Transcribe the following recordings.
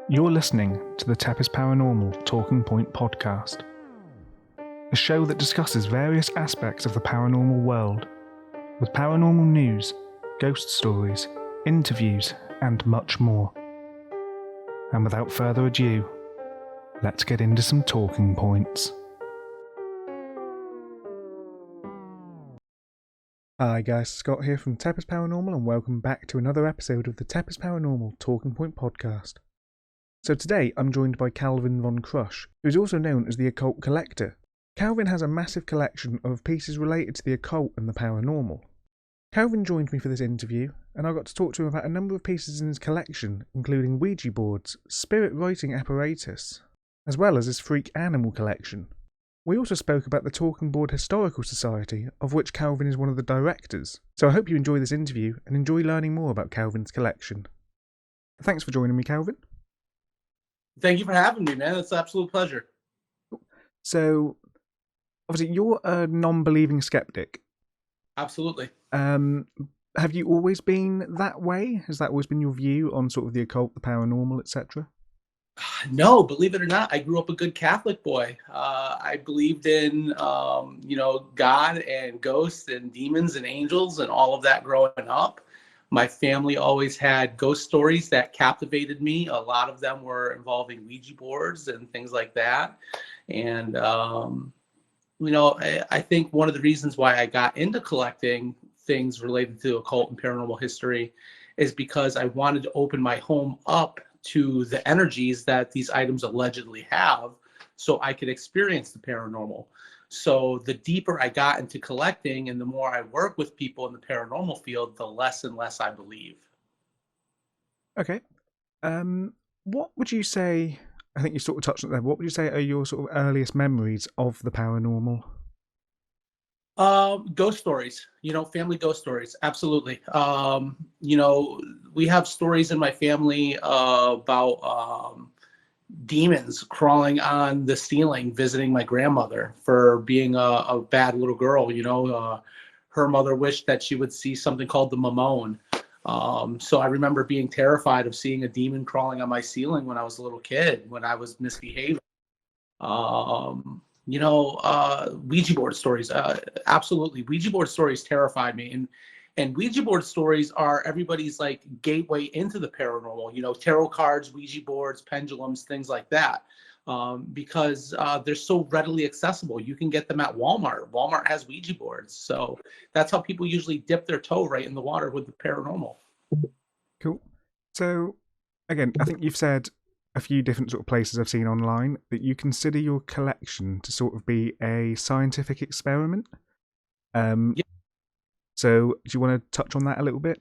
You're listening to the TEPIS Paranormal Talking Point podcast, a show that discusses various aspects of the paranormal world, with paranormal news, ghost stories, interviews, and much more. And without further ado, let's get into some talking points. Hi guys, Scott here from TEPIS Paranormal, and welcome back to another episode of the TEPIS Paranormal Talking Point podcast. So today I'm joined by Calvin von Crush, who is also known as the Occult Collector. Calvin has a massive collection of pieces related to the occult and the paranormal. Calvin joined me for this interview, and I got to talk to him about a number of pieces in his collection, including Ouija Boards, spirit writing apparatus, as well as his freak animal collection. We also spoke about the Talking Board Historical Society, of which Calvin is one of the directors. So I hope you enjoy this interview and enjoy learning more about Calvin's collection. Thanks for joining me, Calvin. Thank you for having me, man. It's an absolute pleasure. So, obviously, you're a non-believing skeptic. Absolutely. Have you always been that way? Has that always been your view on sort of the occult, the paranormal, etc.? No, believe it or not, I grew up a good Catholic boy. I believed in, God and ghosts and demons and angels and all of that growing up. My family always had ghost stories that captivated me. A lot of them were involving Ouija boards and things like that. And, I think one of the reasons why I got into collecting things related to occult and paranormal history is because I wanted to open my home up to the energies that these items allegedly have so I could experience the paranormal. So the deeper I got into collecting and the more I work with people in the paranormal field, the less and less I believe. Okay. What would you say, I think you sort of touched on it there, what would you say are your sort of earliest memories of the paranormal? Ghost stories, family ghost stories. Absolutely. We have stories in my family about demons crawling on the ceiling, visiting my grandmother for being a bad little girl. Her mother wished that she would see something called the Mamone. So I remember being terrified of seeing a demon crawling on my ceiling when I was a little kid, when I was misbehaving. Ouija board stories. Absolutely. Ouija board stories terrified me. And Ouija board stories are everybody's like gateway into the paranormal, tarot cards, Ouija boards, pendulums, things like that. Because they're so readily accessible. You can get them at Walmart. Walmart has Ouija boards. So that's how people usually dip their toe right in the water with the paranormal. Cool. So, again, I think you've said a few different sort of places I've seen online that you consider your collection to sort of be a scientific experiment. Yeah. So do you want to touch on that a little bit?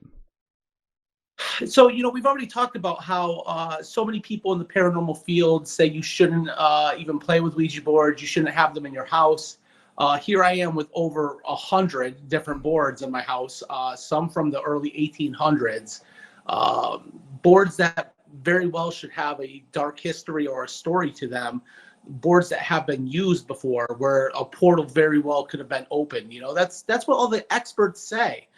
So, we've already talked about how so many people in the paranormal field say you shouldn't even play with Ouija boards. You shouldn't have them in your house. Here I am with over 100 different boards in my house, some from the early 1800s, boards that very well should have a dark history or a story to them, boards that have been used before where a portal very well could have been opened. That's what all the experts say.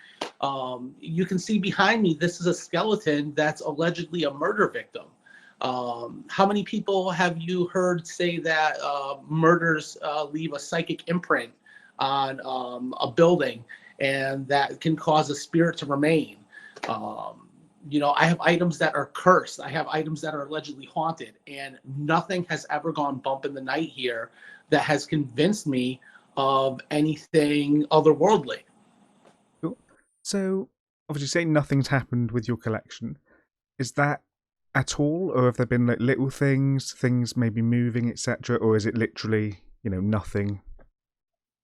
You can see behind me, this is a skeleton that's allegedly a murder victim. How many people have you heard say that murders leave a psychic imprint on a building and that can cause a spirit to remain? I have items that are cursed. I have items that are allegedly haunted, and nothing has ever gone bump in the night here that has convinced me of anything otherworldly. Cool. So, obviously, saying nothing's happened with your collection, is that at all, or have there been like little things maybe moving, etc., or is it literally, nothing?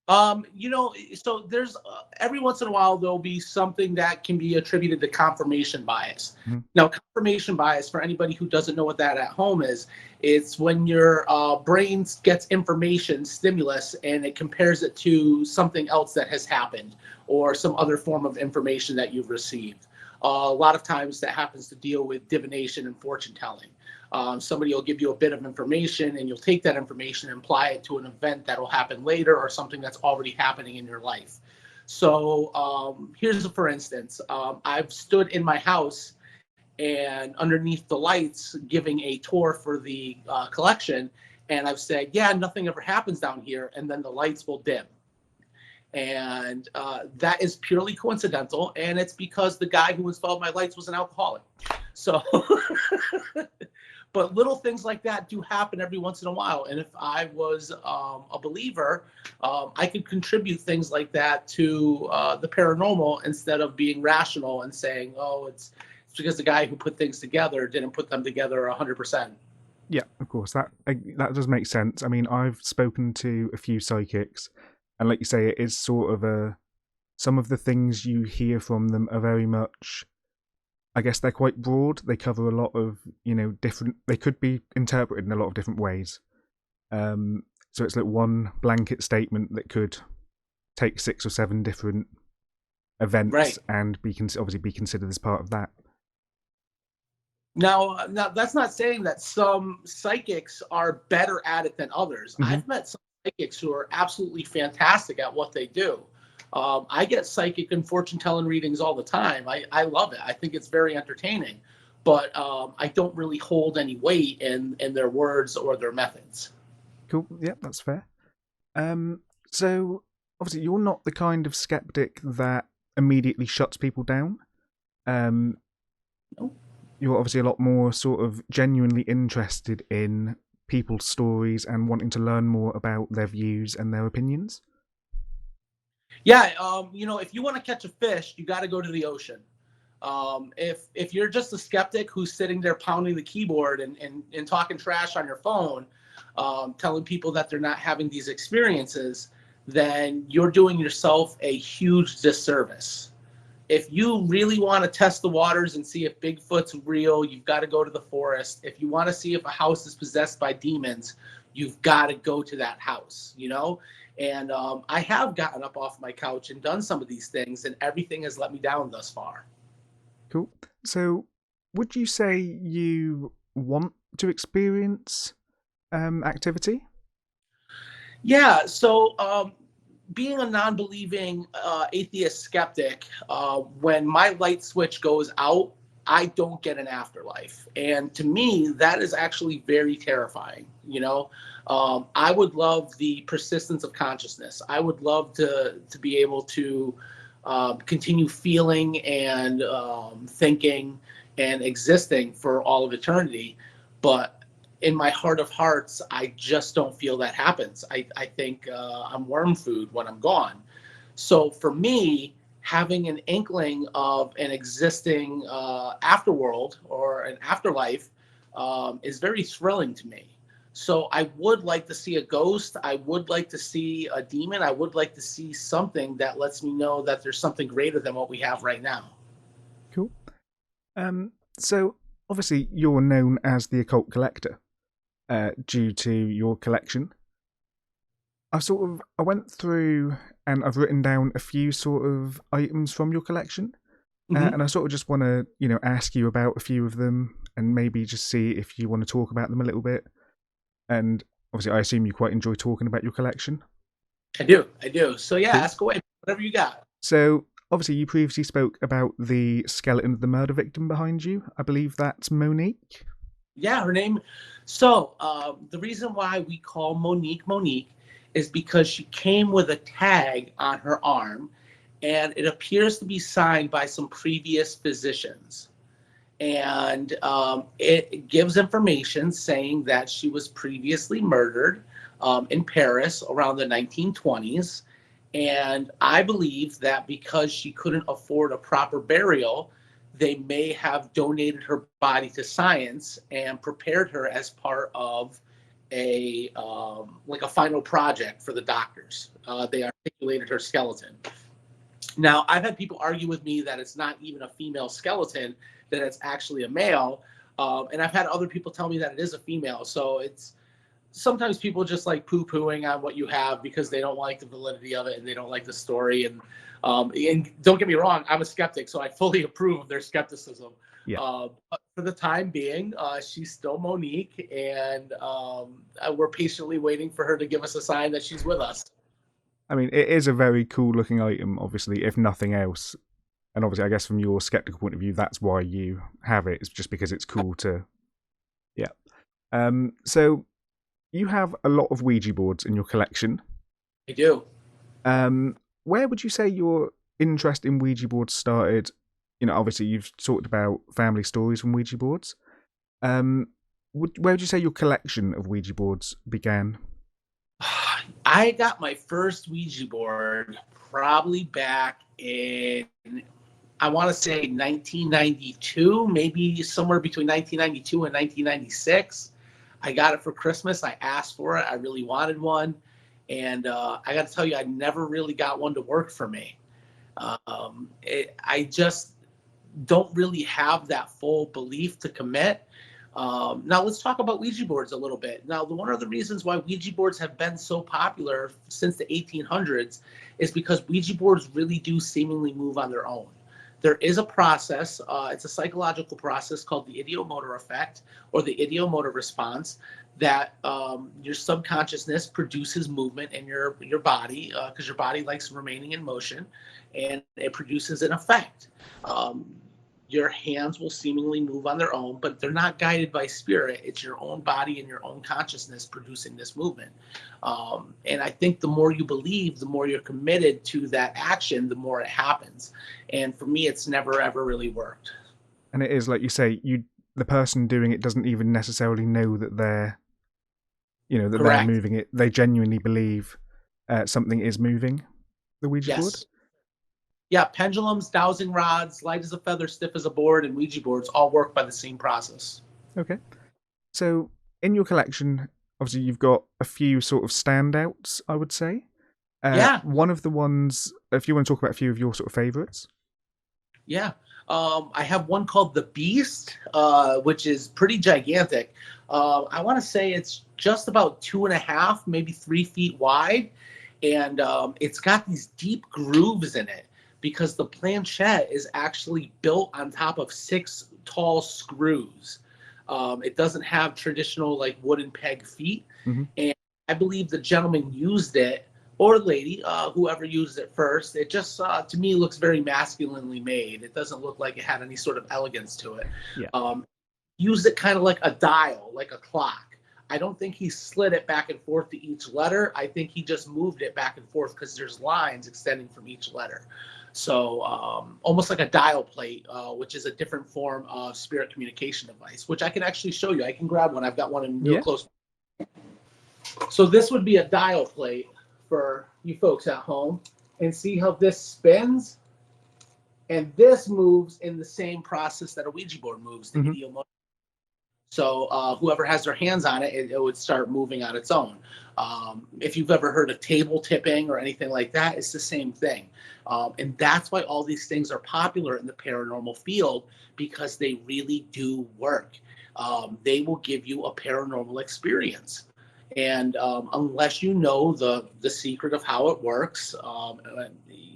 So there's every once in a while there'll be something that can be attributed to confirmation bias. Mm-hmm. Now, confirmation bias, for anybody who doesn't know what that at home is, it's when your brain gets information, stimulus, and it compares it to something else that has happened or some other form of information that you've received. A lot of times that happens to deal with divination and fortune telling. Somebody will give you a bit of information and you'll take that information and apply it to an event that will happen later or something that's already happening in your life. So here's for instance, I've stood in my house and underneath the lights giving a tour for the collection. And I've said, yeah, nothing ever happens down here. And then the lights will dim. And that is purely coincidental. And it's because the guy who installed my lights was an alcoholic. So, but little things like that do happen every once in a while. And if I was a believer, I could contribute things like that to the paranormal instead of being rational and saying, oh, it's because the guy who put things together didn't put them together 100%. Yeah, of course, that does make sense. I mean, I've spoken to a few psychics, and like you say, it is sort of some of the things you hear from them are very much, I guess they're quite broad. They cover a lot of, different, they could be interpreted in a lot of different ways. So it's like one blanket statement that could take 6 or 7 different events, right, and obviously be considered as part of that. Now, that's not saying that some psychics are better at it than others. Mm-hmm. I've met some psychics who are absolutely fantastic at what they do. I get psychic and fortune telling readings all the time. I love it. I think it's very entertaining, but I don't really hold any weight in their words or their methods. Cool. Yeah, that's fair. So obviously you're not the kind of skeptic that immediately shuts people down. No. You're obviously a lot more sort of genuinely interested in people's stories and wanting to learn more about their views and their opinions. Yeah, if you want to catch a fish, you got to go to the ocean. If you're just a skeptic who's sitting there pounding the keyboard and talking trash on your phone, telling people that they're not having these experiences, then you're doing yourself a huge disservice. If you really want to test the waters and see if Bigfoot's real, you've got to go to the forest. If you want to see if a house is possessed by demons, you've got to go to that house, And I have gotten up off my couch and done some of these things, and everything has let me down thus far. Cool. So would you say you want to experience activity? Yeah, so being a non-believing atheist skeptic, when my light switch goes out, I don't get an afterlife. And to me, that is actually very terrifying. I would love the persistence of consciousness. I would love to be able to continue feeling and thinking and existing for all of eternity. But in my heart of hearts, I just don't feel that happens. I think I'm worm food when I'm gone. So for me, having an inkling of an existing afterworld or an afterlife is very thrilling to me. So I would like to see a ghost. I would like to see a demon. I would like to see something that lets me know that there's something greater than what we have right now. Cool. So obviously you're known as the occult collector due to your collection. I went through and I've written down a few sort of items from your collection. And I sort of just want to, ask you about a few of them and maybe just see if you want to talk about them a little bit. And obviously, I assume you quite enjoy talking about your collection. I do. So yeah, Cool. Ask away, whatever you got. So obviously, you previously spoke about the skeleton of the murder victim behind you. I believe that's Monique. Yeah, her name. So the reason why we call Monique is because she came with a tag on her arm, and it appears to be signed by some previous physicians. And it gives information saying that she was previously murdered in Paris around the 1920s. And I believe that because she couldn't afford a proper burial, they may have donated her body to science and prepared her as part of a final project for the doctors. They articulated her skeleton. Now, I've had people argue with me that it's not even a female skeleton, that it's actually a male. And I've had other people tell me that it is a female. So it's sometimes people just like poo-pooing on what you have because they don't like the validity of it and they don't like the story. And don't get me wrong, I'm a skeptic, so I fully approve of their skepticism. Yeah. But for the time being, she's still Monique, and we're patiently waiting for her to give us a sign that she's with us. I mean, it is a very cool looking item, obviously, if nothing else. And obviously, I guess from your skeptical point of view, that's why you have it. It's just because it's cool to, yeah. So you have a lot of Ouija boards in your collection. I do. Where would you say your interest in Ouija boards started? You know, obviously you've talked about family stories from Ouija boards. Where would you say your collection of Ouija boards began? I got my first Ouija board probably back in, I want to say 1992, maybe somewhere between 1992 and 1996. I got it for Christmas. I asked for it. I really wanted one. And I got to tell you, I never really got one to work for me. I just don't really have that full belief to commit. Now let's talk about Ouija boards a little bit. Now, one of the reasons why Ouija boards have been so popular since the 1800s is because Ouija boards really do seemingly move on their own. There is a process, it's a psychological process called the ideomotor effect or the ideomotor response that your subconsciousness produces movement in your body because your body likes remaining in motion, and it produces an effect. Your hands will seemingly move on their own, but they're not guided by spirit. It's your own body and your own consciousness producing this movement. And I think the more you believe, the more you're committed to that action, the more it happens. And for me, it's never, ever really worked. And it is, like you say, the person doing it doesn't even necessarily know that they're, that Correct. They're moving it. They genuinely believe something is moving the Ouija board. Yeah, pendulums, dowsing rods, light as a feather, stiff as a board, and Ouija boards all work by the same process. Okay. So in your collection, obviously you've got a few sort of standouts, I would say. Yeah. One of the ones, if you want to talk about a few of your sort of favorites. Yeah. I have one called The Beast, which is pretty gigantic. I want to say it's just about 2.5, maybe 3 feet wide. And it's got these deep grooves in it because the planchette is actually built on top of 6 tall screws. It doesn't have traditional like wooden peg feet. Mm-hmm. And I believe the gentleman used it, or lady, whoever used it first. It just, to me, looks very masculinely made. It doesn't look like it had any sort of elegance to it. Yeah. Used it kind of like a dial, like a clock. I don't think he slid it back and forth to each letter. I think he just moved it back and forth because there's lines extending from each letter. So almost like a dial plate, which is a different form of spirit communication device, which I can actually show you. I can grab one. I've got one in real close. So this would be a dial plate for you folks at home, and see how this spins, and this moves in the same process that a Ouija board moves, the ideomotor. So whoever has their hands on it, it would start moving on its own. If you've ever heard of table tipping or anything like that, it's the same thing. And that's why all these things are popular in the paranormal field, because they really do work. They will give you a paranormal experience. And unless you know the secret of how it works,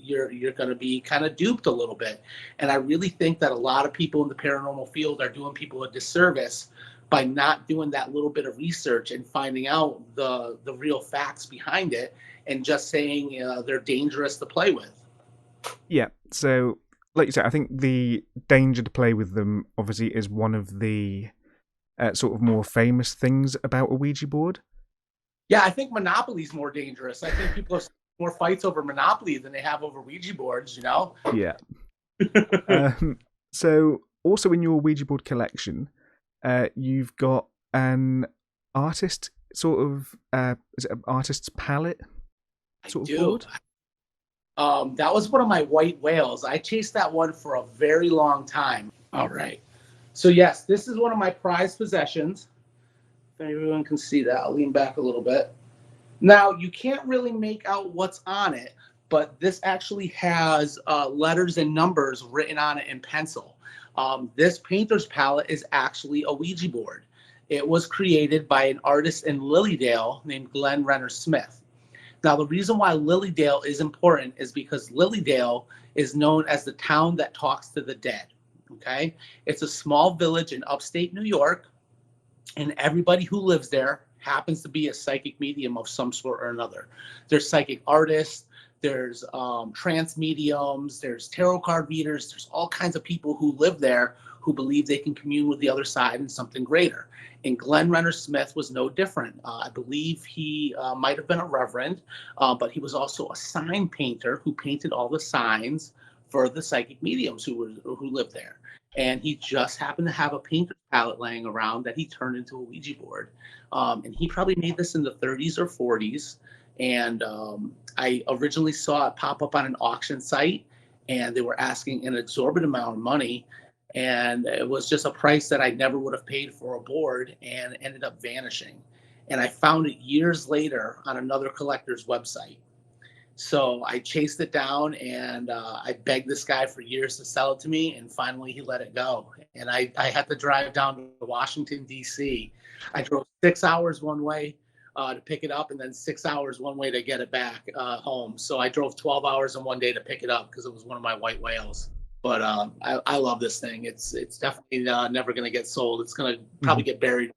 you're going to be kind of duped a little bit. And I really think that a lot of people in the paranormal field are doing people a disservice by not doing that little bit of research and finding out the real facts behind it, and just saying they're dangerous to play with. Yeah. So, like you said, I think the danger to play with them obviously is one of the sort of more famous things about a Ouija board. Yeah, I think Monopoly's more dangerous. I think people have more fights over Monopoly than they have over Ouija boards, you know? Yeah. So, also in your Ouija board collection, you've got an artist sort of, is it an artist's palette sort of board? That was one of my white whales. I chased that one for a very long time. All right. So yes, this is one of my prized possessions. If everyone can see that, I'll lean back a little bit. Now, you can't really make out what's on it, but this actually has letters and numbers written on it in pencil. This painter's palette is actually a Ouija board. It was created by an artist in Lilydale named Glenn Renner Smith. Now, the reason why Lilydale is important is because Lilydale is known as the town that talks to the dead. Okay? It's a small village in upstate New York, and everybody who lives there happens to be a psychic medium of some sort or another. There's psychic artists, There's trance mediums, there's tarot card readers, there's all kinds of people who live there who believe they can commune with the other side and something greater. And Glenn Renner Smith was no different. I believe he might have been a reverend, but he was also a sign painter who painted all the signs for the psychic mediums who lived there. And he just happened to have a painter's palette laying around that he turned into a Ouija board. And he probably made this in the 30s or 40s. And I originally saw it pop up on an auction site, and they were asking an exorbitant amount of money. And it was just a price that I never would have paid for a board, and it ended up vanishing. And I found it years later on another collector's website. So I chased it down, and I begged this guy for years to sell it to me, and finally he let it go. And I had to drive down to Washington, D.C. I drove 6 hours one way to pick it up, and then 6 hours one way to get it back home. So I drove 12 hours in one day to pick it up because it was one of my white whales. But I love this thing. It's definitely never going to get sold. It's going to probably get buried.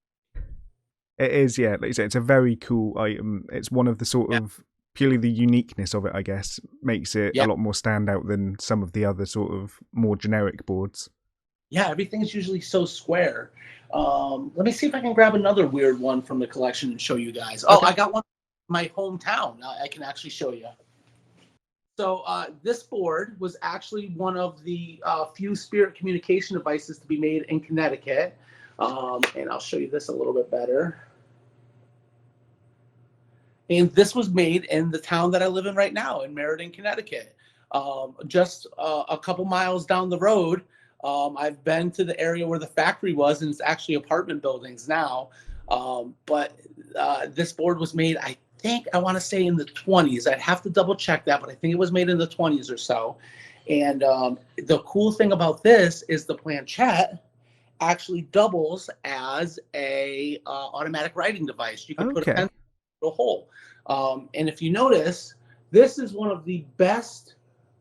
It is, yeah. Like you say, it's a very cool item. It's one of the sort of purely the uniqueness of it, I guess, makes it a lot more standout than some of the other sort of more generic boards. Yeah, everything's usually so square. Let me see if I can grab another weird one from the collection and show you guys. Oh, okay. I got one in my hometown. I can actually show you. So this board was actually one of the few spirit communication devices to be made in Connecticut. And I'll show you this a little bit better. And this was made in the town that I live in right now, in Meriden, Connecticut. Just a couple miles down the road, I've been to the area where the factory was, and it's actually apartment buildings now. But this board was made, I want to say in the 20s. I'd have to double check that, but I think it was made in the 20s or so. And the cool thing about this is the planchette actually doubles as a automatic writing device. You can put a pencil in a hole. And if you notice, this is one of the best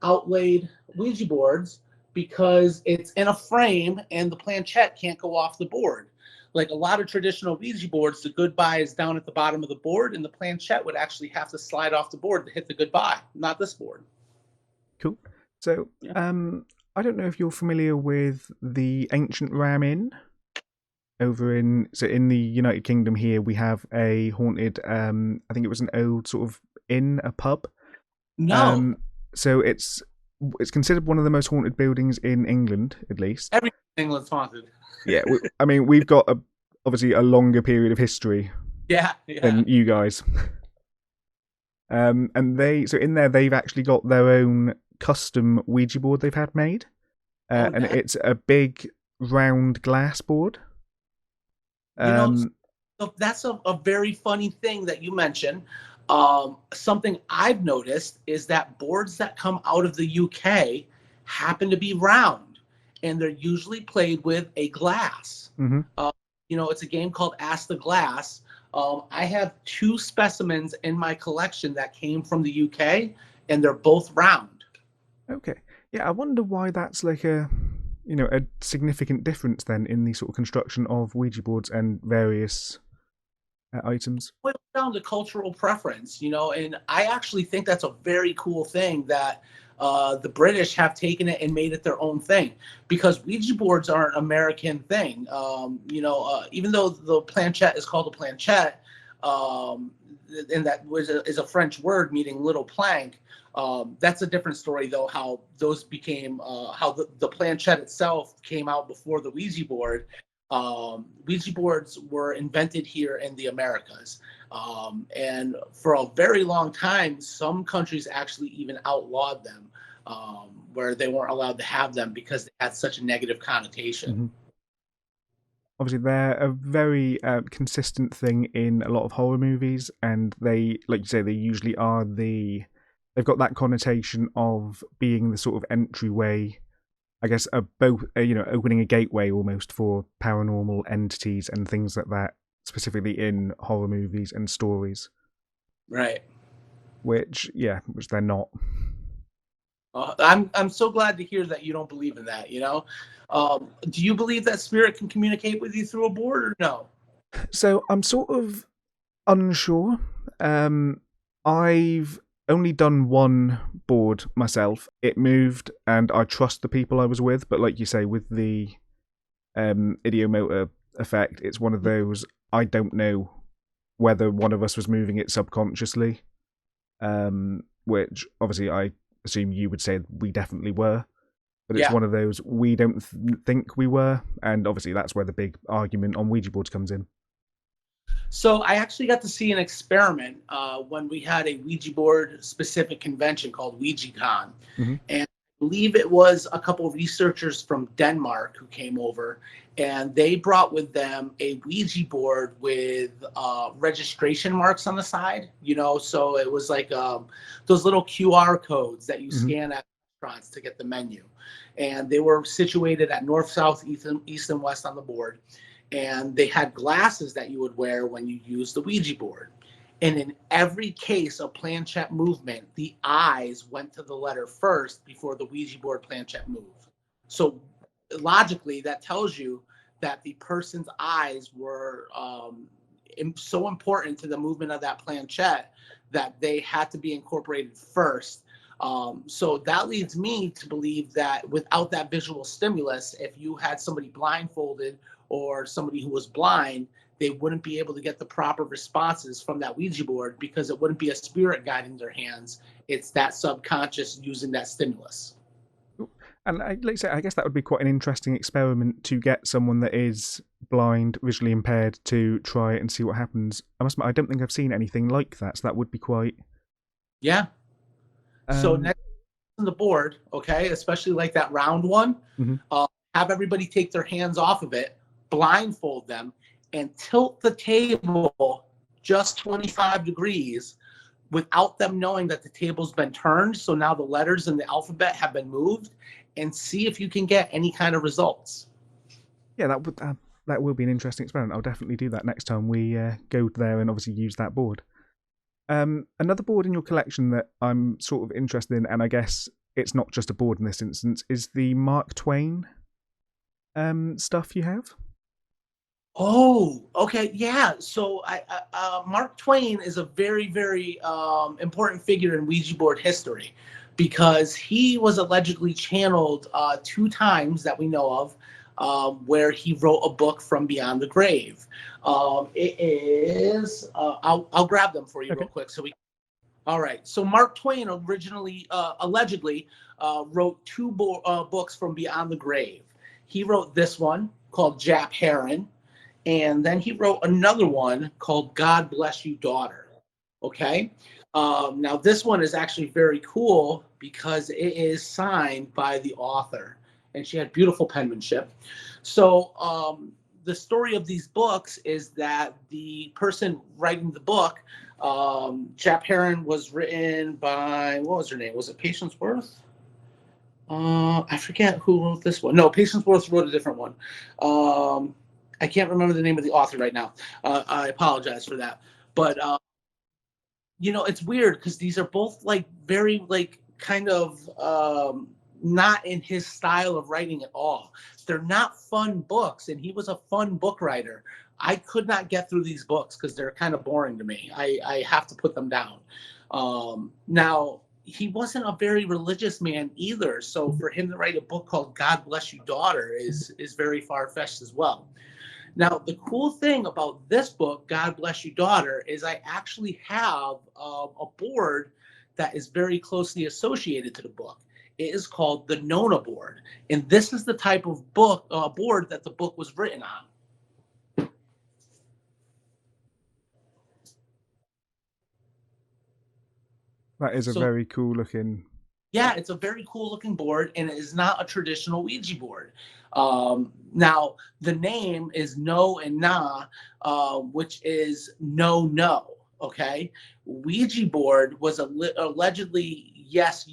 outlaid Ouija boards because it's in a frame and the planchette can't go off the board. Like a lot of traditional Ouija boards, the goodbye is down at the bottom of the board, and the planchette would actually have to slide off the board to hit the goodbye. Not this board. Cool. So, I don't know if you're familiar with the Ancient Ram Inn over in the United Kingdom. Here we have a haunted. I think it was an old sort of inn, a pub. No. So it's considered one of the most haunted buildings in England, at least. Everything in England's haunted. Yeah, I mean, we've got obviously a longer period of history than you guys. And in there they've actually got their own custom Ouija board they've had made, and it's a big round glass board. So that's a very funny thing that you mentioned. Something I've noticed is that boards that come out of the UK happen to be round. And they're usually played with a glass. Mm-hmm. It's a game called Ask the Glass. I have 2 specimens in my collection that came from the UK, and they're both round. Okay. Yeah, I wonder why that's like a significant difference then in the sort of construction of Ouija boards and various items. Well, it's down to cultural preference, and I actually think that's a very cool thing that the British have taken it and made it their own thing, because Ouija boards are an American thing. Even though the planchette is called a planchette, and that is a French word meaning little plank. That's a different story, though, how those became, how the planchette itself came out before the Ouija board. Ouija boards were invented here in the Americas. And for a very long time, some countries actually even outlawed them, where they weren't allowed to have them because they had such a negative connotation. Mm-hmm. Obviously, they're a very consistent thing in a lot of horror movies, and they, like you say, they usually are they've got that connotation of being the sort of entryway, I guess, opening a gateway almost for paranormal entities and things like that, specifically in horror movies and stories. Right. Which they're not. I'm so glad to hear that you don't believe in that. Do you believe that spirit can communicate with you through a board or no? So I'm sort of unsure. I've only done one board myself. It moved, and I trust the people I was with. But like you say, with the idiomotor effect, it's one of those, I don't know whether one of us was moving it subconsciously, which obviously I assume you would say we definitely were. But it's Yeah. one of those, we don't think we were, and obviously that's where the big argument on Ouija boards comes in. So I actually got to see an experiment when we had a Ouija board specific convention called WouijaCon. Mm-hmm. And I believe it was a couple of researchers from Denmark who came over, and they brought with them a Ouija board with registration marks on the side, so it was like those little QR codes that you scan at restaurants to get the menu. And they were situated at north, south, east, and west on the board. And they had glasses that you would wear when you use the Ouija board. And in every case of planchette movement, the eyes went to the letter first before the Ouija board planchette moved. So logically, that tells you that the person's eyes were so important to the movement of that planchette that they had to be incorporated first. So that leads me to believe that without that visual stimulus, if you had somebody blindfolded or somebody who was blind, they wouldn't be able to get the proper responses from that Ouija board because it wouldn't be a spirit guiding their hands. It's that subconscious using that stimulus. And like I say, I guess that would be quite an interesting experiment to get someone that is blind, visually impaired, to try it and see what happens. I must admit, I don't think I've seen anything like that, so that would be quite... Yeah. So next on the board, okay, especially like that round one, have everybody take their hands off of it, blindfold them, and tilt the table just 25 degrees without them knowing that the table's been turned. So now the letters in the alphabet have been moved, and see if you can get any kind of results. Yeah, that will be an interesting experiment. I'll definitely do that next time we go there and obviously use that board. Another board in your collection that I'm sort of interested in, and I guess it's not just a board in this instance, is the Mark Twain stuff you have. Oh, okay, yeah. So Mark Twain is a very, very important figure in Ouija board history because he was allegedly channeled 2 times that we know of, where he wrote a book from beyond the grave. It is. I'll grab them for you real quick. All right. So Mark Twain originally, allegedly, wrote 2 books from beyond the grave. He wrote this one called Jap Heron. And then he wrote another one called God Bless You, Daughter. Okay. Now, this one is actually very cool because it is signed by the author, and she had beautiful penmanship. So the story of these books is that the person writing the book, Jap Heron, was written by, what was her name? Was it Patience Worth? I forget who wrote this one. No, Patience Worth wrote a different one. I can't remember the name of the author right now. I apologize for that. But, it's weird because these are both like very like kind of not in his style of writing at all. They're not fun books, and he was a fun book writer. I could not get through these books because they're kind of boring to me. I have to put them down. Now, he wasn't a very religious man either. So for him to write a book called God Bless You, Daughter is very far-fetched as well. Now, the cool thing about this book, God Bless You, Daughter, is I actually have a board that is very closely associated to the book. It is called the Nona board. And this is the type of board that the book was written on. That is a very cool looking... Yeah, it's a very cool looking board, and it is not a traditional Ouija board. Now, the name is No and Na, which is no. Okay, Ouija board was allegedly yes.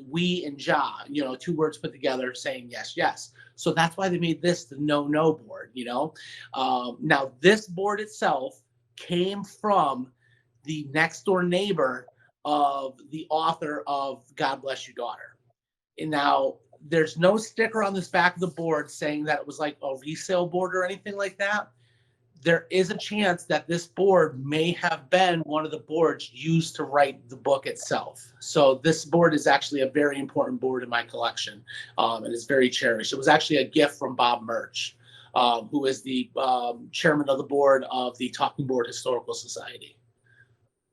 We and Ja, 2 words put together saying yes. So that's why they made this the no board. Now this board itself came from the next door neighbor of the author of God Bless You, Daughter. And now there's no sticker on this back of the board saying that it was like a resale board or anything like that. there is a chance that this board may have been one of the boards used to write the book itself. So this board is actually a very important board in my collection, and it's very cherished. It was actually a gift from Bob Murch, who is the chairman of the board of the Talking Board Historical Society.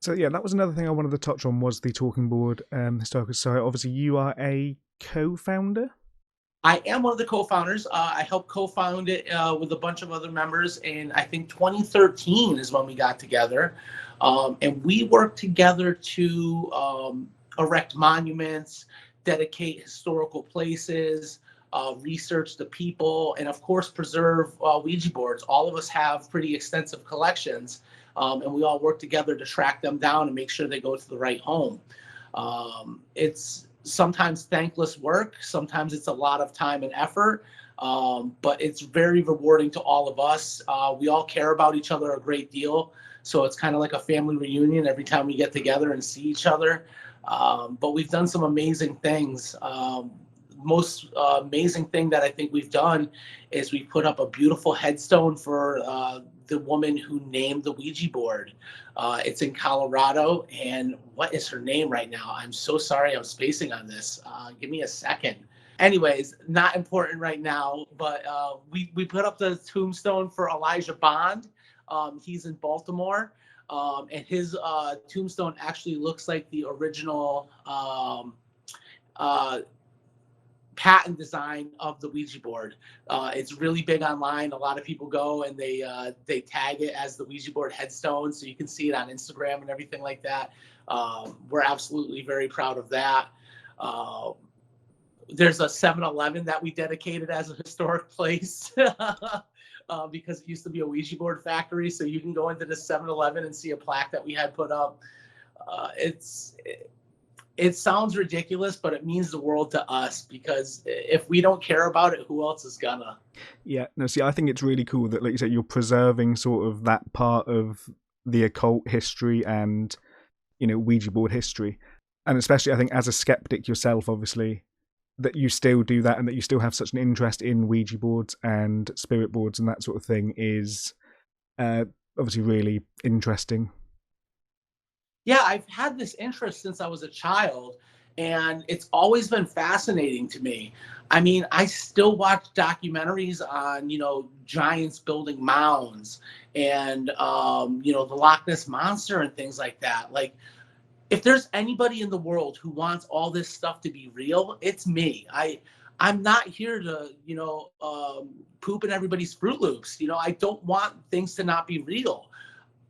So yeah, that was another thing I wanted to touch on, was the Talking Board Historical Society. Obviously, you are a co-founder. I am one of the co-founders. I helped co-found it with a bunch of other members, and I think 2013 is when we got together, and we worked together to erect monuments, dedicate historical places, research the people, and of course preserve Ouija boards. All of us have pretty extensive collections, and we all work together to track them down and make sure they go to the right home. It's sometimes thankless work. Sometimes it's a lot of time and effort, but it's very rewarding to all of us. We all care about each other a great deal. So it's kind of like a family reunion every time we get together and see each other. But we've done some amazing things. Most amazing thing that I think we've done is we put up a beautiful headstone for the woman who named the Ouija board. It's in Colorado, and what is her name right now? I'm so sorry, I'm spacing on this. Give me a second. Anyways, not important right now, but we put up the tombstone for Elijah Bond. He's in Baltimore, and his tombstone actually looks like the original patent design of the Ouija board. It's really big online. A lot of people go and they tag it as the Ouija board headstone, so you can see it on Instagram and everything like that. We're absolutely very proud of that. There's a 7-Eleven that we dedicated as a historic place because it used to be a Ouija board factory. So you can go into the 7-Eleven and see a plaque that we had put up. It sounds ridiculous, but it means the world to us, because if we don't care about it, who else is gonna? Yeah, no, see, I think it's really cool that, like you said, you're preserving sort of that part of the occult history and, you know, Ouija board history. And especially, I think, as a skeptic yourself, obviously, that you still do that and that you still have such an interest in Ouija boards and spirit boards and that sort of thing is obviously really interesting. Yeah, I've had this interest since I was a child, and it's always been fascinating to me. I mean, I still watch documentaries on, giants building mounds and, the Loch Ness Monster and things like that. Like, if there's anybody in the world who wants all this stuff to be real, it's me. I'm not here to, poop in everybody's Fruit Loops. I don't want things to not be real.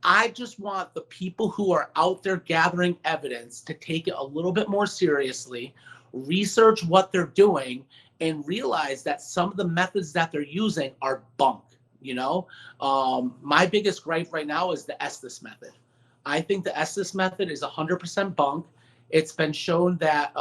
I just want the people who are out there gathering evidence to take it a little bit more seriously, research what they're doing, and realize that some of the methods that they're using are bunk. My biggest gripe right now is the Estes method. I think the Estes method is 100% bunk. It's been shown that,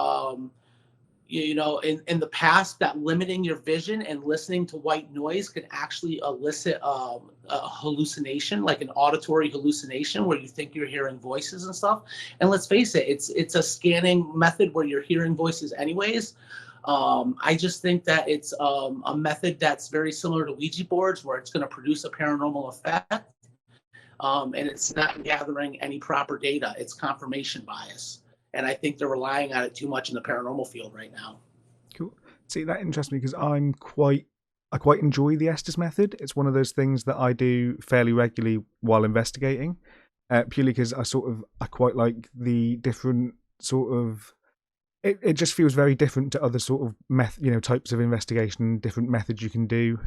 in the past, that limiting your vision and listening to white noise can actually elicit a hallucination, like an auditory hallucination where you think you're hearing voices and stuff. And let's face it, it's a scanning method where you're hearing voices anyways. I just think that it's a method that's very similar to Ouija boards, where it's going to produce a paranormal effect. And it's not gathering any proper data. It's confirmation bias. And I think they're relying on it too much in the paranormal field right now. Cool. See, that interests me because I quite enjoy the Estes method. It's one of those things that I do fairly regularly while investigating, purely because I quite like the different sort of. It just feels very different to other sort of types of investigation, different methods you can do.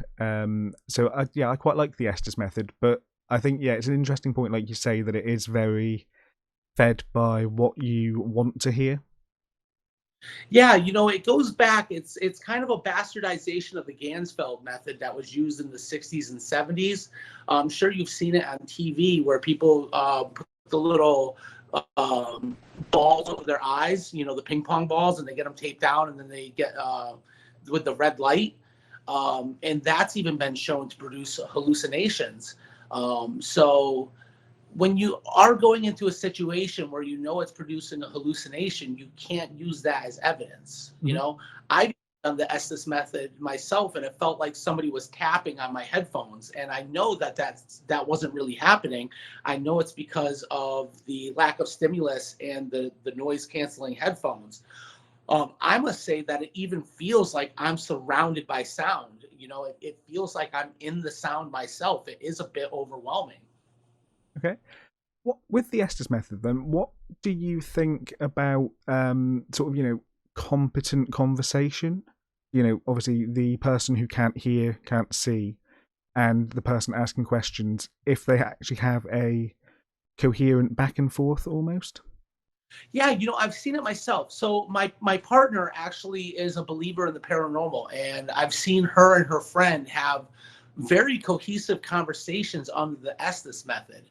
So I quite like the Estes method, but I think it's an interesting point, like you say, that it is very fed by what you want to hear. Yeah, it goes back. It's kind of a bastardization of the Gansfeld method that was used in the 60s and 70s. I'm sure you've seen it on TV where people put the little balls over their eyes, the ping pong balls, and they get them taped down, and then they get with the red light. And that's even been shown to produce hallucinations. So when you are going into a situation where it's producing a hallucination, you can't use that as evidence. Mm-hmm. I done the Estes method myself, and it felt like somebody was tapping on my headphones. And I know that that wasn't really happening. I know it's because of the lack of stimulus and the noise canceling headphones. I must say that it even feels like I'm surrounded by sound. You know, it feels like I'm in the sound myself. It is a bit overwhelming. Okay. What with the Estes method then? What do you think about sort of competent conversation? Obviously the person who can't hear, can't see, and the person asking questions, if they actually have a coherent back and forth almost. Yeah, I've seen it myself. So my partner actually is a believer in the paranormal, and I've seen her and her friend have very cohesive conversations under the Estes method.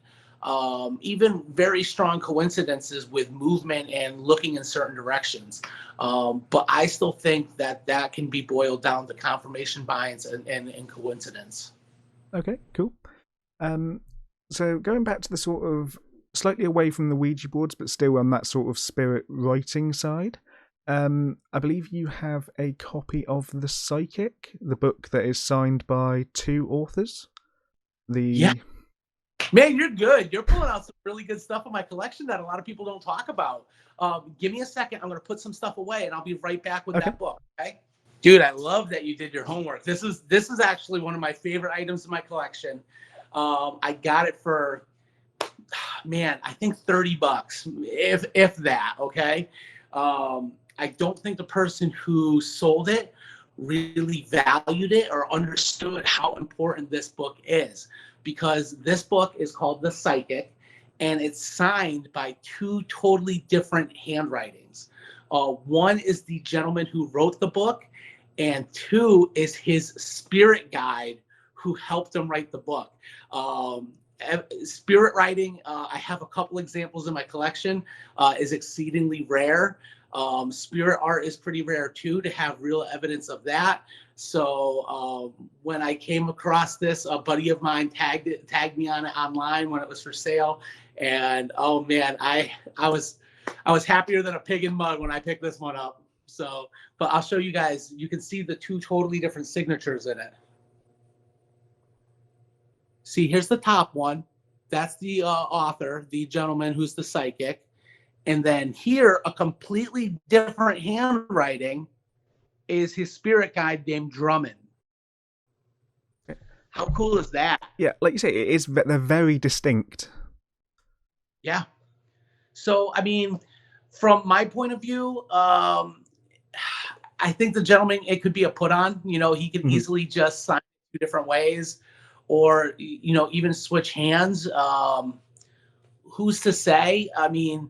Even very strong coincidences with movement and looking in certain directions. But I still think that can be boiled down to confirmation bias and coincidence. Okay, cool. So going back to the sort of slightly away from the Ouija boards, but still on that sort of spirit writing side, I believe you have a copy of The Psychic, the book that is signed by 2 authors. Yeah. Man, you're good. You're pulling out some really good stuff in my collection that a lot of people don't talk about. Give me a second. I'm going to put some stuff away, and I'll be right back with that book. Okay, dude, I love that you did your homework. This is actually one of my favorite items in my collection. I got it for, man, I think $30, if that. Okay, I don't think the person who sold it really valued it or understood how important this book is, because this book is called The Psychic, and it's signed by 2 totally different handwritings. One is the gentleman who wrote the book, and 2 is his spirit guide who helped him write the book. Spirit writing, I have a couple examples in my collection, is exceedingly rare. Spirit art is pretty rare too, to have real evidence of that. So when I came across this, a buddy of mine tagged me on it online when it was for sale, and oh man, I was happier than a pig in mud when I picked this one up. So, but I'll show you guys. You can see the 2 totally different signatures in it. See, here's the top one. That's the author, the gentleman who's the psychic. And then here, a completely different handwriting is his spirit guide named Drummond. How cool is that? Yeah, like you say, it is. They're very distinct. Yeah. So, I mean, from my point of view, I think the gentleman, it could be a put on. He could easily just sign 2 different ways, or even switch hands. Who's to say? I mean,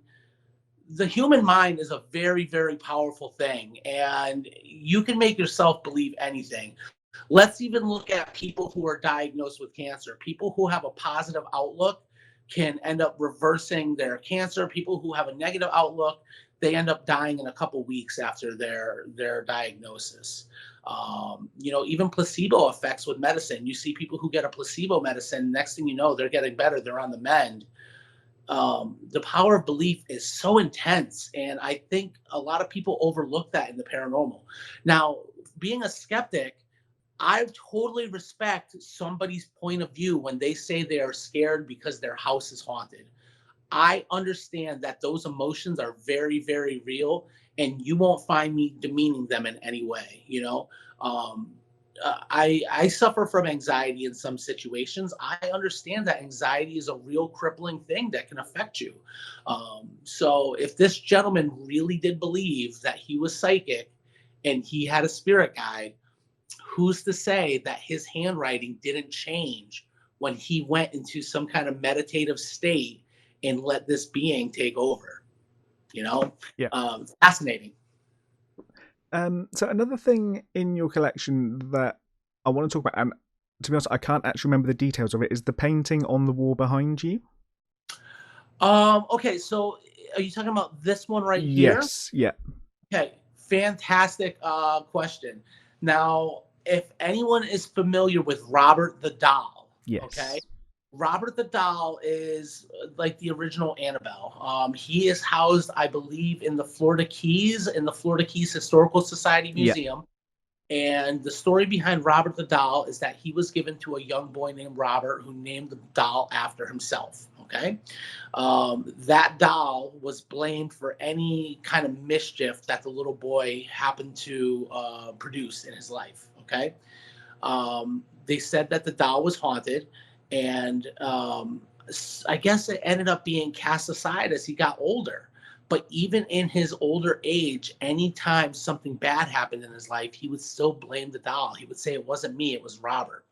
the human mind is a very, very powerful thing, and you can make yourself believe anything. Let's even look at people who are diagnosed with cancer. People who have a positive outlook can end up reversing their cancer. People who have a negative outlook, they end up dying in a couple weeks after their diagnosis. Even placebo effects with medicine. You see people who get a placebo medicine, next thing you know, they're getting better, they're on the mend. The power of belief is so intense, and I think a lot of people overlook that in the paranormal. Now, being a skeptic, I totally respect somebody's point of view when they say they are scared because their house is haunted. I understand that those emotions are very, very real, and you won't find me demeaning them in any way. I suffer from anxiety in some situations. I understand that anxiety is a real crippling thing that can affect you. So if this gentleman really did believe that he was psychic and he had a spirit guide, who's to say that his handwriting didn't change when he went into some kind of meditative state and let this being take over? Yeah. Fascinating. So another thing in your collection that I want to talk about, and to be honest, I can't actually remember the details of it, is the painting on the wall behind you. Okay, so are you talking about this one right here? Yes, yeah. Okay, fantastic question. Now, if anyone is familiar with Robert the Doll, Yes. okay, Robert the Doll is like the original Annabelle. He is housed, I believe, in the Florida Keys, in the Florida Keys Historical Society Museum. And the story behind Robert the doll is that he was given to a young boy named Robert, who named the doll after himself. Okay. That doll was blamed for any kind of mischief that the little boy happened to produce in his life. Okay. They said that the doll was haunted, and I guess it ended up being cast aside as he got older. But even in his older age, anytime something bad happened in his life, he would still blame the doll. He would say, "It wasn't me, it was Robert."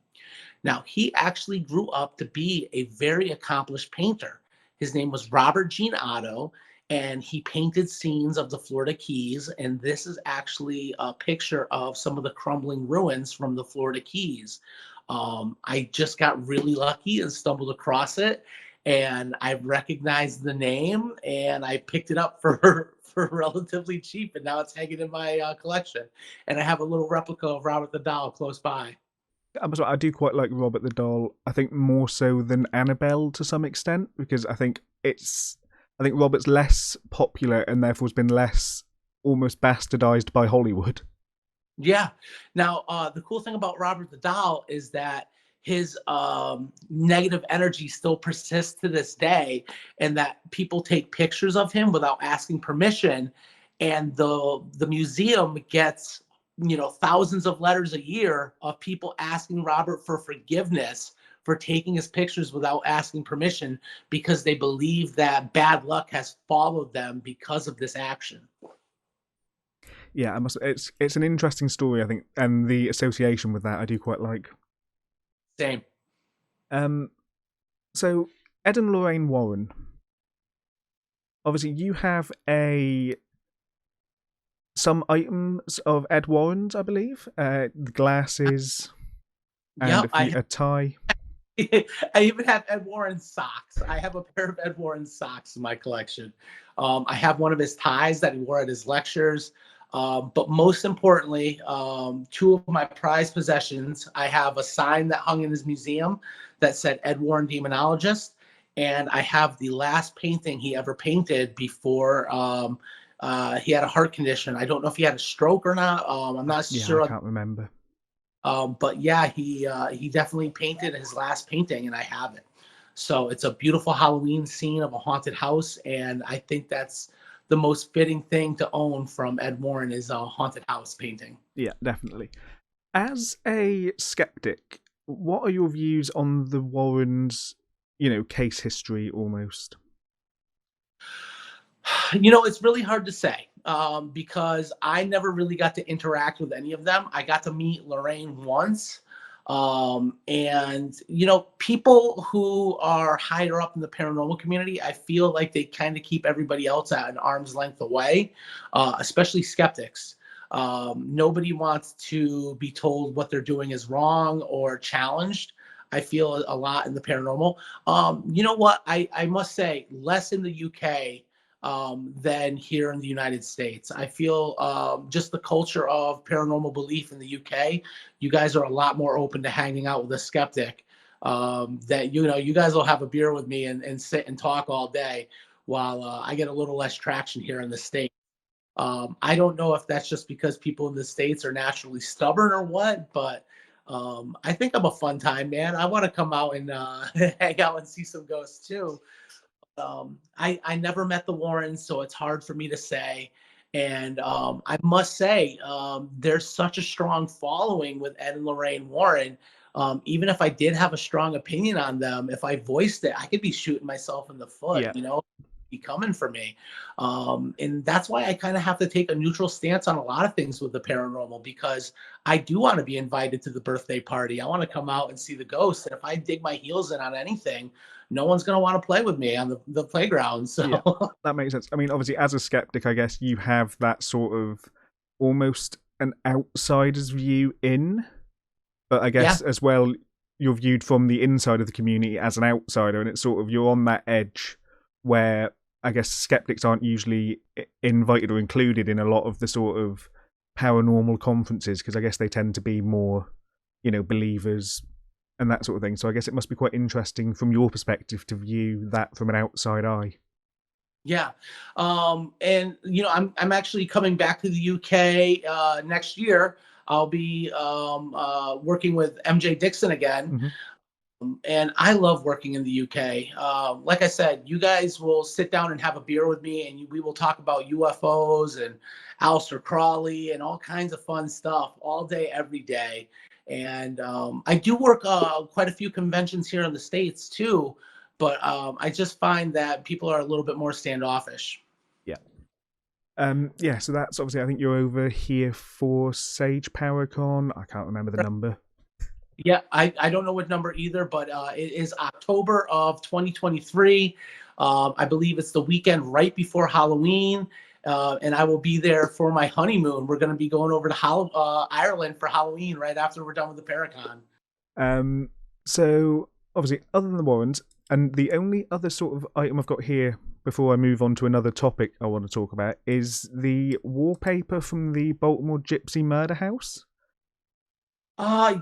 Now, he actually grew up to be a very accomplished painter. His name was Robert Jean Otto, and he painted scenes of the Florida Keys. And this is actually a picture of some of the crumbling ruins from the Florida Keys. I just got really lucky and stumbled across it, and I recognized the name, and I picked it up for for relatively cheap, and now it's hanging in my collection. And I have a little replica of Robert the Doll close by. I do quite like Robert the Doll. I think more so than Annabelle to some extent, because I think Robert's less popular and therefore has been less almost bastardized by Hollywood. Yeah. Now, the cool thing about Robert the Doll is that his negative energy still persists to this day, and that people take pictures of him without asking permission, and the museum gets thousands of letters a year of people asking Robert for forgiveness for taking his pictures without asking permission, because they believe that bad luck has followed them because of this action. Yeah, it's an interesting story, I think, and the association with that I do quite like. Same. Um, so Ed and Lorraine Warren. Obviously, you have some items of Ed Warren's, I believe. The glasses and Yep, a tie. I even have Ed Warren socks. I have a pair of Ed Warren socks in my collection. I have one of his ties that he wore at his lectures. But most importantly, two of my prized possessions. I have a sign that hung in his museum that said Ed Warren Demonologist. And I have the last painting he ever painted before he had a heart condition. I don't know if he had a stroke or not. I'm not Yeah, I sure. can't remember. But yeah, he definitely painted his last painting, and I have it. So it's a beautiful Halloween scene of a haunted house, and I think that's the most fitting thing to own from Ed Warren is a haunted house painting. Yeah, definitely. As a skeptic, what are your views on the Warrens', case history almost? It's really hard to say because I never really got to interact with any of them. I got to meet Lorraine once. And, people who are higher up in the paranormal community, I feel like they kind of keep everybody else at an arm's length away, especially skeptics. Nobody wants to be told what they're doing is wrong or challenged. I feel a lot in the paranormal. You know what? I must say, less in the UK than here in the United States. I feel just the culture of paranormal belief in the UK, you guys are a lot more open to hanging out with a skeptic. That you guys will have a beer with me and sit and talk all day, while I get a little less traction here in the States. I don't know if that's just because people in the States are naturally stubborn or what, but I think I'm a fun time, man. I want to come out and hang out and see some ghosts too. I never met the Warrens, so it's hard for me to say. And I must say, there's such a strong following with Ed and Lorraine Warren. Even if I did have a strong opinion on them, if I voiced it, I could be shooting myself in the foot, Yeah, be coming for me. And that's why I kind of have to take a neutral stance on a lot of things with the paranormal, because I do want to be invited to the birthday party. I want to come out and see the ghosts. And if I dig my heels in on anything, no one's going to want to play with me on the playground. yeah, So that makes sense. I mean, obviously, as a skeptic, I guess you have that sort of almost an outsider's view in, but I yeah, guess as well, you're viewed from the inside of the community as an outsider, and it's sort of you're on that edge where I guess skeptics aren't usually invited or included in a lot of the sort of paranormal conferences, because I guess they tend to be more, believers and that sort of thing. So I guess it must be quite interesting from your perspective to view that from an outside eye. yeah. And I'm actually coming back to the UK next year. I'll be working with MJ Dixon again. Mm-hmm. And I love working in the UK. Like I said, you guys will sit down and have a beer with me, and we will talk about UFOs and Aleister Crowley and all kinds of fun stuff all day, every day. And I do work quite a few conventions here in the States too, but I just find that people are a little bit more standoffish. Yeah. Yeah, so that's obviously, I think you're over here for Sage PowerCon. I can't remember the number. Yeah, I don't know what number either, but it is October of 2023. I believe it's the weekend right before Halloween, and I will be there for my honeymoon. We're going to be going over to Ireland for Halloween right after we're done with the Paracon. So obviously, other than the Warrens, and the only other sort of item I've got here before I move on to another topic I want to talk about is the wallpaper from the Baltimore Gypsy Murder House.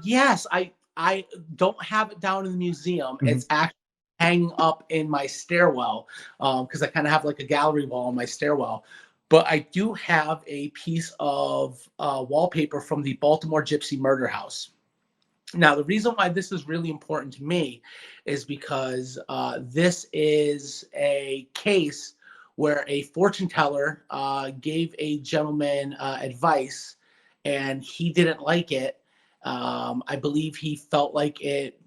Yes, I don't have it down in the museum. Mm-hmm. It's actually hanging up in my stairwell because I kind of have like a gallery wall in my stairwell. But I do have a piece of wallpaper from the Baltimore Gypsy Murder House. Now, the reason why this is really important to me is because this is a case where a fortune teller gave a gentleman advice and he didn't like it. I believe he felt like it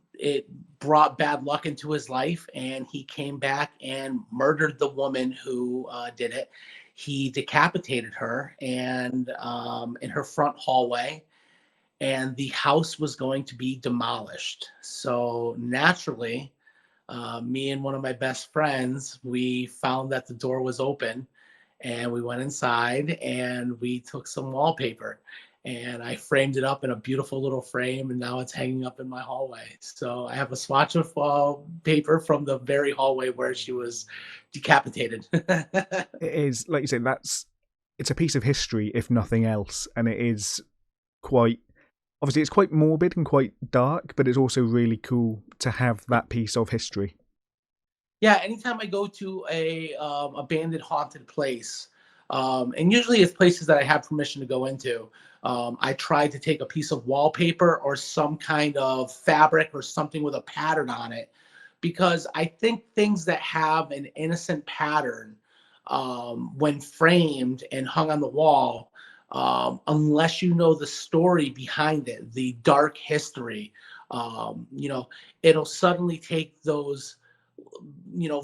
brought bad luck into his life, and he came back and murdered the woman who did it. He decapitated her and in her front hallway, and the house was going to be demolished. So naturally, me and one of my best friends, we found that the door was open, and we went inside and we took some wallpaper, and I framed it up in a beautiful little frame, and now it's hanging up in my hallway. So I have a swatch of paper from the very hallway where she was decapitated. It is, like you say, it's a piece of history, if nothing else, and it is quite, obviously it's quite morbid and quite dark, but it's also really cool to have that piece of history. Yeah, anytime I go to a abandoned haunted place, and usually it's places that I have permission to go into, I try to take a piece of wallpaper or some kind of fabric or something with a pattern on it, because I think things that have an innocent pattern, when framed and hung on the wall, unless you know the story behind it, the dark history, it'll suddenly take those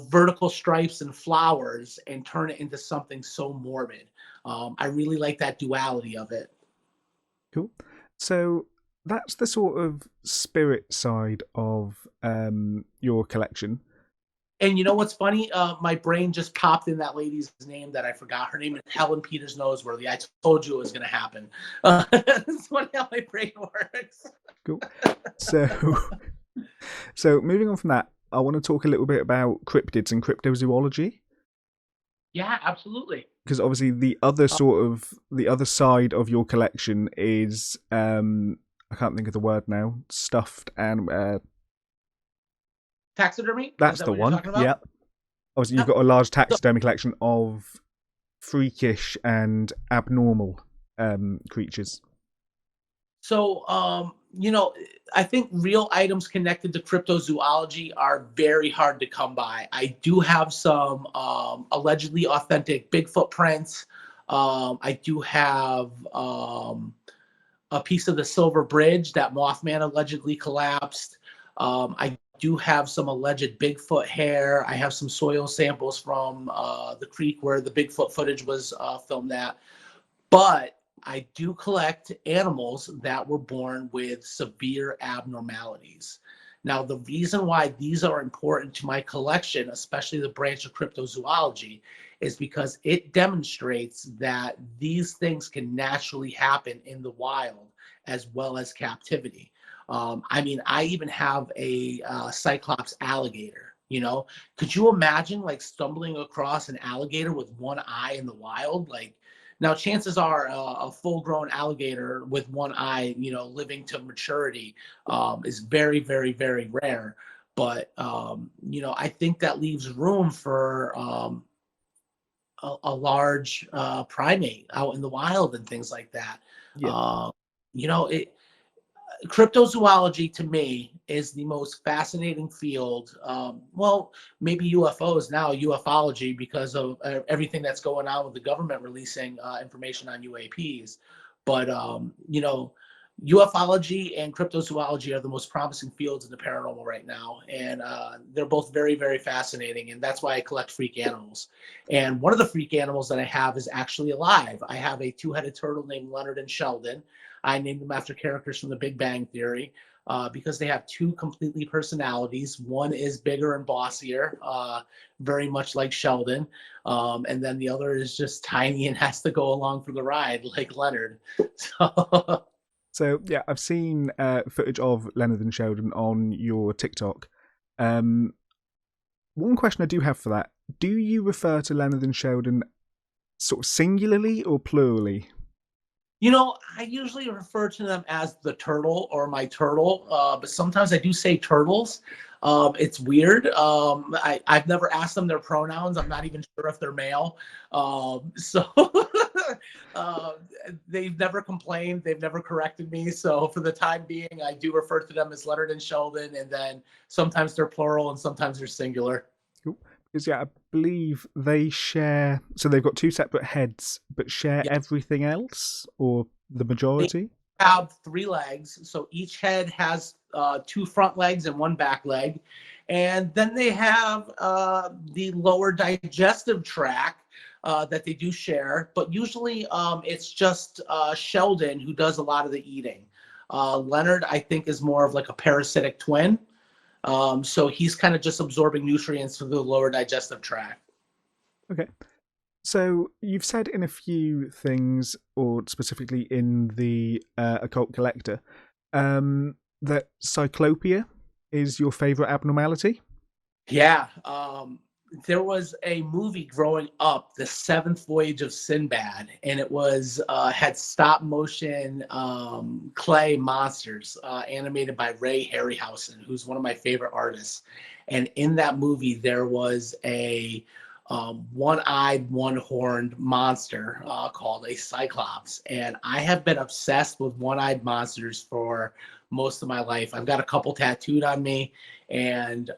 vertical stripes and flowers and turn it into something so morbid. I really like that duality of it. Cool. So that's the sort of spirit side of your collection. And you know what's funny? My brain just popped in that lady's name that I forgot. Her name is Helen Peters Noseworthy. I told you it was going to happen. That's funny how my brain works. Cool. So moving on from that, I want to talk a little bit about cryptids and cryptozoology. Yeah, absolutely. Because obviously the other side of your collection is I can't think of the word now. Stuffed and Taxidermy. That's the one. Yeah. Obviously, you've got a large taxidermy collection of freakish and abnormal creatures. So, I think real items connected to cryptozoology are very hard to come by. I do have some allegedly authentic Bigfoot prints. I do have a piece of the Silver Bridge that Mothman allegedly collapsed. I do have some alleged Bigfoot hair. I have some soil samples from the creek where the Bigfoot footage was filmed at. But I do collect animals that were born with severe abnormalities. Now, the reason why these are important to my collection, especially the branch of cryptozoology, is because it demonstrates that these things can naturally happen in the wild as well as captivity. I even have a Cyclops alligator. Could you imagine like stumbling across an alligator with one eye in the wild? Now, chances are a full-grown alligator with one eye, living to maturity, is very, very, very rare. But I think that leaves room for a large primate out in the wild and things like that. Yeah. it cryptozoology to me is the most fascinating field. Well, maybe UFOs now, ufology, because of everything that's going on with the government releasing information on UAPs. But, ufology and cryptozoology are the most promising fields in the paranormal right now. And they're both very, very fascinating. And that's why I collect freak animals. And one of the freak animals that I have is actually alive. I have a two-headed turtle named Leonard and Sheldon. I named them after characters from the Big Bang Theory because they have two completely personalities. One is bigger and bossier, very much like Sheldon. And then the other is just tiny and has to go along for the ride like Leonard. So yeah, I've seen footage of Leonard and Sheldon on your TikTok. One question I do have for that: do you refer to Leonard and Sheldon sort of singularly or plurally? I usually refer to them as the turtle or my turtle, but sometimes I do say turtles. It's weird. I've never asked them their pronouns. I'm not even sure if they're male. So they've never complained. They've never corrected me. So for the time being, I do refer to them as Leonard and Sheldon, and then sometimes they're plural and sometimes they're singular. Cool. Because yeah, I believe they share. So they've got two separate heads, but share everything else, or the majority. They have 3 legs, so each head has 2 front legs and 1 back leg, and then they have the lower digestive tract that they do share. But usually, it's just Sheldon who does a lot of the eating. Leonard, I think, is more of like a parasitic twin. So he's kind of just absorbing nutrients through the lower digestive tract. Okay. So you've said in a few things, or specifically in the Occult Collector, that cyclopia is your favorite abnormality. Yeah. There was a movie growing up, The Seventh Voyage of Sinbad, and it was had stop motion clay monsters animated by Ray Harryhausen, who's one of my favorite artists. And in that movie, there was a one-eyed, one-horned monster called a cyclops. And I have been obsessed with one-eyed monsters for most of my life. I've got a couple tattooed on me, and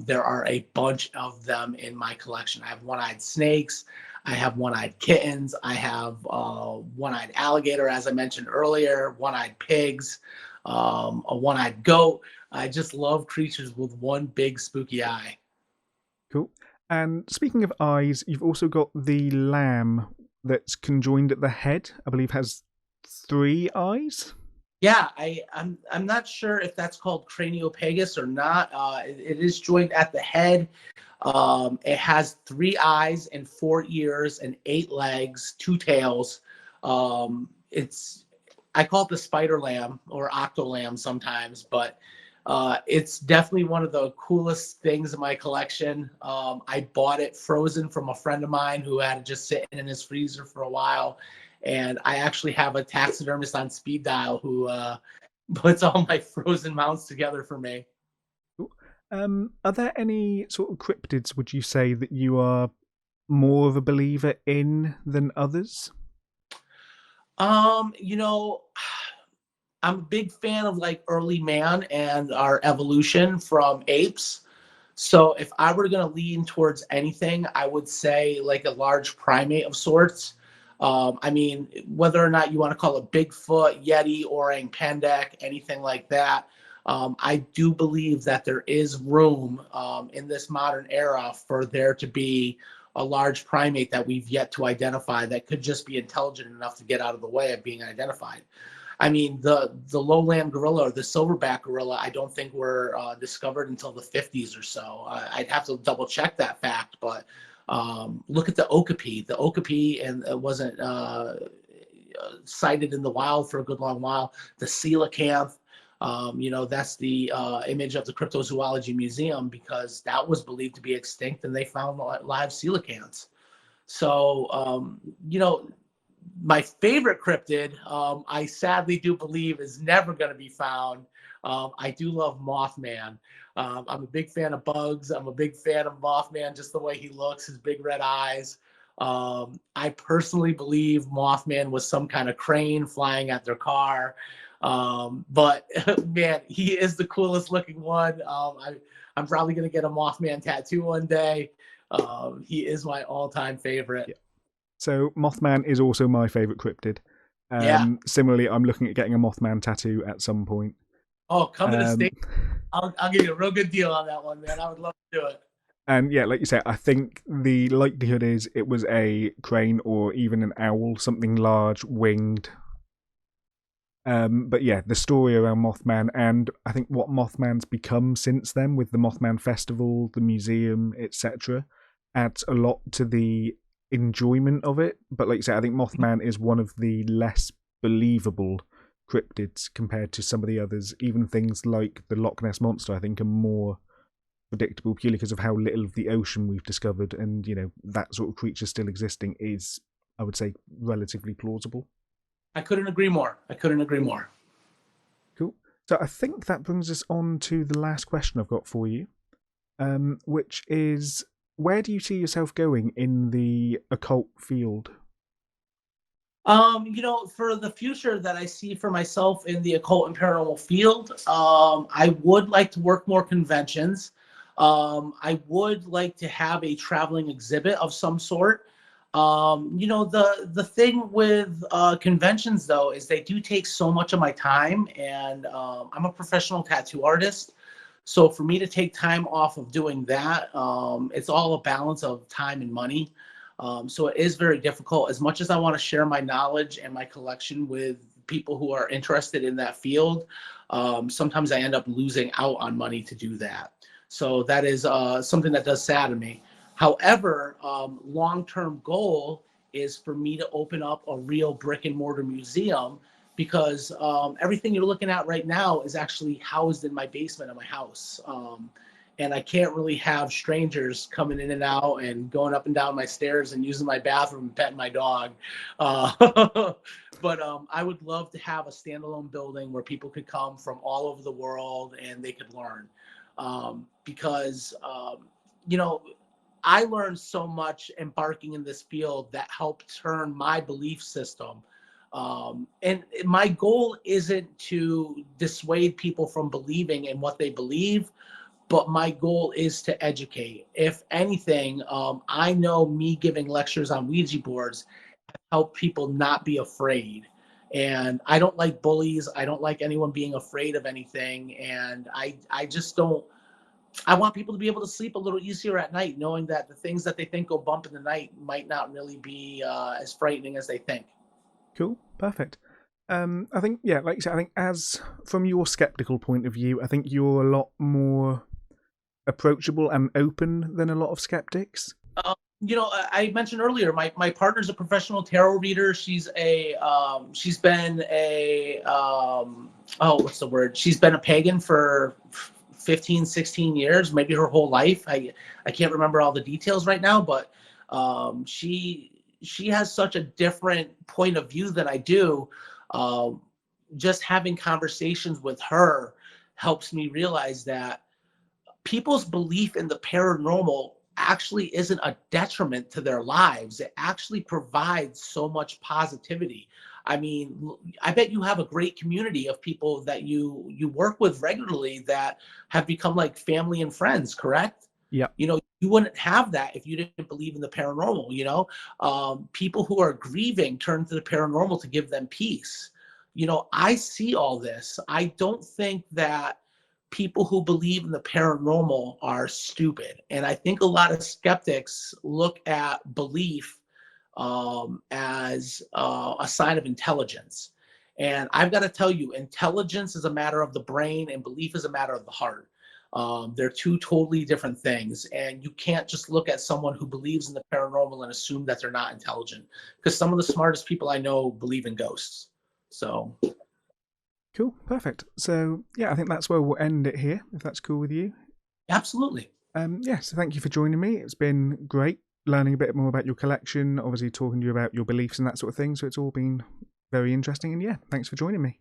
there are a bunch of them in my collection. I have one-eyed snakes, I have one-eyed kittens, I have one-eyed alligator, as I mentioned earlier, one-eyed pigs, a one-eyed goat. I just love creatures with one big spooky eye. Cool. And speaking of eyes, you've also got the lamb that's conjoined at the head. I believe has 3 eyes. Yeah, I'm not sure if that's called craniopagus or not. It is joined at the head. It has 3 eyes and 4 ears and 8 legs, 2 tails. I call it the spider lamb or octolamb sometimes, but it's definitely one of the coolest things in my collection. I bought it frozen from a friend of mine who had it just sitting in his freezer for a while. And I actually have a taxidermist on speed dial who puts all my frozen mounts together for me. Are there any sort of cryptids, would you say, that you are more of a believer in than others? I'm a big fan of like early man and our evolution from apes. So if I were going to lean towards anything, I would say like a large primate of sorts. Whether or not you want to call it Bigfoot, Yeti, orang pendek, anything like that, I do believe that there is room in this modern era for there to be a large primate that we've yet to identify that could just be intelligent enough to get out of the way of being identified. The lowland gorilla or the silverback gorilla, I don't think were discovered until the 50s or so. I'd have to double check that fact, but look at the okapi. The okapi, and it wasn't cited in the wild for a good long while. The coelacanth, that's the image of the Cryptozoology Museum because that was believed to be extinct, and they found live coelacanths. So, my favorite cryptid, I sadly do believe is never going to be found. I do love Mothman. I'm a big fan of bugs. I'm a big fan of Mothman, just the way he looks, his big red eyes. I personally believe Mothman was some kind of crane flying at their car. But man, he is the coolest looking one. I'm probably gonna get a Mothman tattoo one day. He is my all-time favorite. Yeah. So Mothman is also my favorite cryptid. Yeah. Similarly, I'm looking at getting a Mothman tattoo at some point. Oh, come to the state. I'll give you a real good deal on that one, man. I would love to do it. And yeah, like you say, I think the likelihood is it was a crane or even an owl, something large, winged. But yeah, the story around Mothman, and I think what Mothman's become since then with the Mothman Festival, the museum, etc., adds a lot to the enjoyment of it. But like you say, I think Mothman is one of the less believable cryptids compared to some of the others. Even things like the Loch Ness Monster, I think, are more predictable purely because of how little of the ocean we've discovered, and that sort of creature still existing is, I would say, relatively plausible. I couldn't agree more. Cool. So I think that brings us on to the last question I've got for you, which is, where do you see yourself going in the occult field? For the future that I see for myself in the occult and paranormal field, I would like to work more conventions. I would like to have a traveling exhibit of some sort. The thing with conventions though is they do take so much of my time, and I'm a professional tattoo artist. So for me to take time off of doing that, it's all a balance of time and money. So it is very difficult. As much as I want to share my knowledge and my collection with people who are interested in that field, sometimes I end up losing out on money to do that. So that is something that does sadden me. However, long-term goal is for me to open up a real brick and mortar museum, because everything you're looking at right now is actually housed in my basement of my house. And I can't really have strangers coming in and out and going up and down my stairs and using my bathroom and petting my dog. But I would love to have a standalone building where people could come from all over the world and they could learn. Because I learned so much embarking in this field that helped turn my belief system. And my goal isn't to dissuade people from believing in what they believe, but my goal is to educate. If anything, I know me giving lectures on Ouija boards help people not be afraid. And I don't like bullies. I don't like anyone being afraid of anything. And I just don't. I want people to be able to sleep a little easier at night, knowing that the things that they think go bump in the night might not really be as frightening as they think. Cool, perfect. I think, yeah, like you said, I think as from your skeptical point of view, I think you're a lot more approachable and open than a lot of skeptics. I mentioned earlier, my partner's a professional tarot reader. She's been a what's the word? She's been a pagan for 15, 16 years, maybe her whole life. I can't remember all the details right now, but she has such a different point of view than I do. Just having conversations with her helps me realize that people's belief in the paranormal actually isn't a detriment to their lives. It actually provides so much positivity. I mean, I bet you have a great community of people that you work with regularly that have become like family and friends, correct? Yeah. You wouldn't have that if you didn't believe in the paranormal. People who are grieving turn to the paranormal to give them peace. I see all this. I don't think that people who believe in the paranormal are stupid. And I think a lot of skeptics look at belief as a sign of intelligence. And I've got to tell you, intelligence is a matter of the brain and belief is a matter of the heart. They're two totally different things. And you can't just look at someone who believes in the paranormal and assume that they're not intelligent, because some of the smartest people I know believe in ghosts. So. Cool, perfect. So yeah, I think that's where we'll end it here, if that's cool with you. Absolutely. So thank you for joining me. It's been great learning a bit more about your collection, obviously talking to you about your beliefs and that sort of thing. So it's all been very interesting. And yeah, thanks for joining me.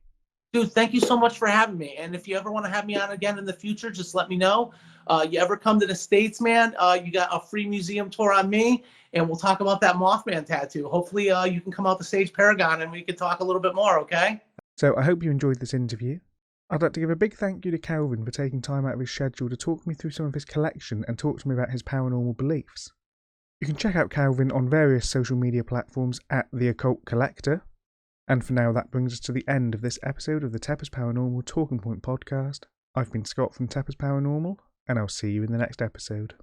Dude, thank you so much for having me. And if you ever want to have me on again in the future, just let me know. You ever come to the States, man, you got a free museum tour on me, and we'll talk about that Mothman tattoo. Hopefully you can come out to Sage Paragon and we can talk a little bit more, okay? So I hope you enjoyed this interview. I'd like to give a big thank you to Calvin for taking time out of his schedule to talk me through some of his collection and talk to me about his paranormal beliefs. You can check out Calvin on various social media platforms at The Occult Collector. And for now, that brings us to the end of this episode of the TEPIS Paranormal Talking Point podcast. I've been Scott from TEPIS Paranormal, and I'll see you in the next episode.